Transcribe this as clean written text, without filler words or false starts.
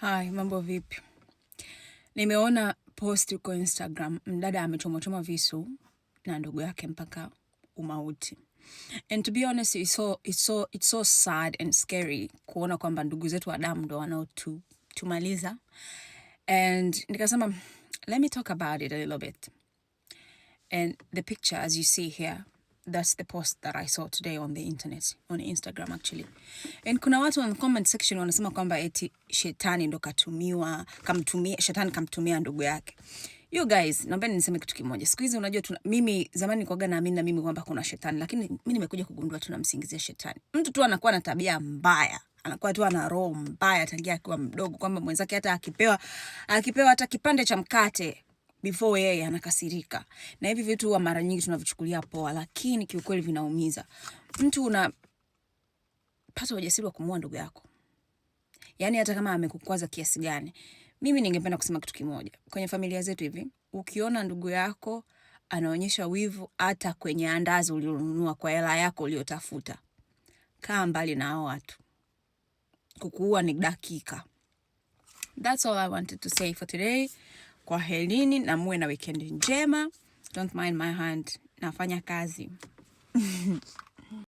Hi, mambo vipi? Nimeona post kwa Instagram, mdada amechomwa visu na ndugu yake mpaka umauti. And to be honest, it's so sad and scary kuona kwamba ndugu zetu wa damu ndo wanaotumaliza. And nikasema, let me talk about it a little bit. And the picture, as you see here, that's the post that I saw today on the internet, on Instagram actually. And kuna watu on the comment section wanasema kwamba eti shetani ndo shetani kamtumia ndugu yake. You guys, naomba niseme kitu kimoja. Siku hizi unajua mimi zamani nilikuwa naamini na mimi kwamba kuna shetani, lakini mimi nimekuja kugundua tunamsingizia shetani. Mtu tu anakuwa na tabia mbaya. Anakuwa tu ana roho mbaya tangia akiwa mdogo, kwamba mwenzake hata akipewa hata kipande cha mkate before yeye anakasirika. Na hivi vitu mara nyingi tunavichukulia poa, lakini kiukweli vinaumiza. Mtu unapata ujasiri wa kumuua ndugu yako. Yaani hata kama amekukwaza kiasi gani. Mimi ningependa kusema kitu kimoja. Kwenye familia zetu hivi, ukiona ndugu yako anaonyesha wivu hata kwenye andazi ulilonunua kwa hela yako uliyotafuta, kaa mbali na hao watu. Kukuua ni dakika. That's all I wanted to say for today. Kwaherini na muwe na weekend njema. Don't mind my hand. Nafanya kazi.